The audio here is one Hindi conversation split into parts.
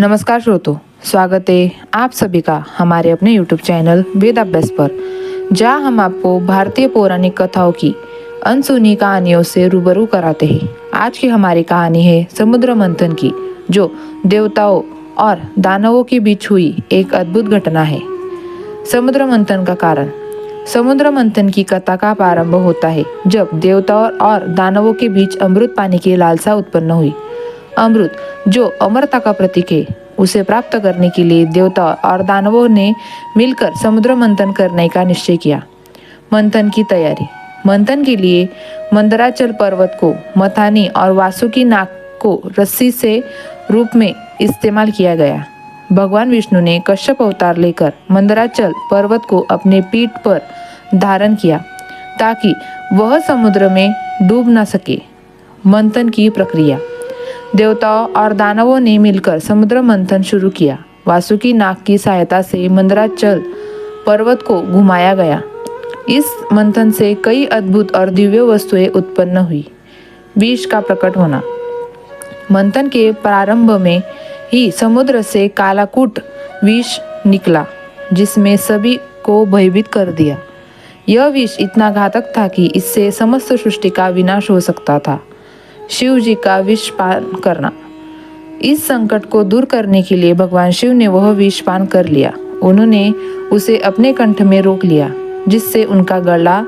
नमस्कार श्रोतों, स्वागत है आप सभी का हमारे अपने YouTube चैनल वेद अभ्यास पर, जहां हम आपको भारतीय पौराणिक कथाओं की अनसुनी कहानियों से रूबरू कराते हैं। आज की हमारी कहानी है समुद्र मंथन की, जो देवताओं और दानवों के बीच हुई एक अद्भुत घटना है। समुद्र मंथन का कारण। समुद्र मंथन की कथा का प्रारंभ होता है जब देवताओं और दानवों के बीच अमृत पाने की लालसा उत्पन्न हुई। अमृत, जो अमरता का प्रतीक है, उसे प्राप्त करने के लिए देवता और दानवों ने मिलकर समुद्र मंथन करने का निश्चय किया। मंथन की तैयारी। मंथन के लिए मंदराचल पर्वत को मथानी और वासुकी नाग को रस्सी से रूप में इस्तेमाल किया गया। भगवान विष्णु ने कश्यप अवतार लेकर मंदराचल पर्वत को अपने पीठ पर धारण किया ताकि वह समुद्र में डूब न सके। मंथन की प्रक्रिया। देवताओं और दानवों ने मिलकर समुद्र मंथन शुरू किया। वासुकी नाग की सहायता से मंदराचल पर्वत को घुमाया गया। इस मंथन से कई अद्भुत और दिव्य वस्तुएं उत्पन्न हुई। विष का प्रकट होना। मंथन के प्रारंभ में ही समुद्र से कालाकूट विष निकला, जिसमें सभी को भयभीत कर दिया। यह विष इतना घातक था कि इससे समस्त सृष्टि का विनाश हो सकता था। शिव जी का विष पान करना। इस संकट को दूर करने के लिए भगवान शिव ने वह विष पान कर लिया। उन्होंने उसे अपने कंठ में रोक लिया, जिससे उनका गला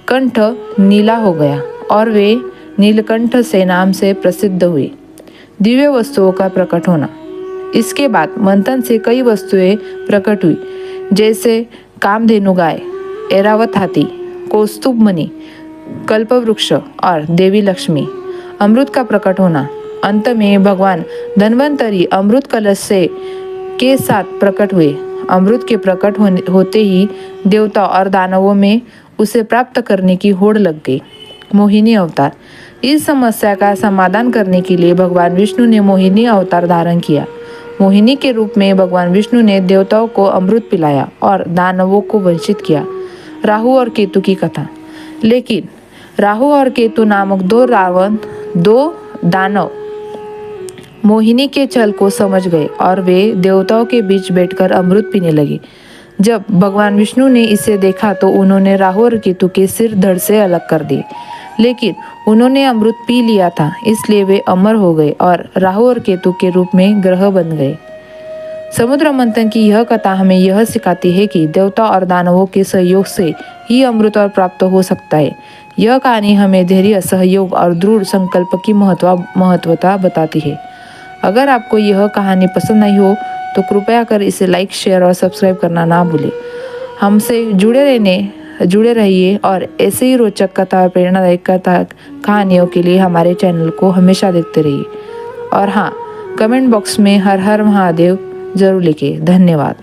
कंठ नीला हो गया और वे नीलकंठ से नाम से प्रसिद्ध हुए। दिव्य वस्तुओं का प्रकट होना। इसके बाद मंथन से कई वस्तुएं प्रकट हुई, जैसे कामधेनु गाय, ऐरावत हाथी, कौस्तुभ मणि, कल्पवृक्ष और देवी लक्ष्मी। अमृत का प्रकट होना। अंत में भगवान धन्वंतरी अमृत कलश से के साथ प्रकट हुए। अमृत के प्रकट होते ही देवता और दानवों में उसे प्राप्त करने की होड़ लग गई। मोहिनी अवतार। इस समस्या का समाधान करने के लिए भगवान विष्णु ने मोहिनी अवतार धारण किया। मोहिनी के रूप में भगवान विष्णु ने देवताओं को अमृत पिलाया और दानवों को वंचित किया। राहु और केतु की कथा। लेकिन राहु और केतु नामक दो दानव मोहिनी के छल को समझ गए और वे देवताओं के बीच बैठकर अमृत पीने लगे। जब भगवान विष्णु ने इसे देखा तो उन्होंने राहु और केतु के सिर धड़ से अलग कर दिए। लेकिन उन्होंने अमृत पी लिया था, इसलिए वे अमर हो गए और राहु और केतु के रूप में ग्रह बन गए। समुद्र मंथन की यह कथा हमें यह सिखाती है कि देवता और दानवों के सहयोग से ही अमृत और प्राप्त हो सकता है। यह कहानी हमें धैर्य, सहयोग और दृढ़ संकल्प की महत्वता बताती है। अगर आपको यह कहानी पसंद आई हो तो कृपया कर इसे लाइक, शेयर और सब्सक्राइब करना ना भूलें। हमसे जुड़े रहिए और ऐसे ही रोचक कथा, प्रेरणादायक कथा कहानियों के लिए हमारे चैनल को हमेशा देखते रहिए। और हाँ, कमेंट बॉक्स में हर हर महादेव जरूर लिखें। धन्यवाद।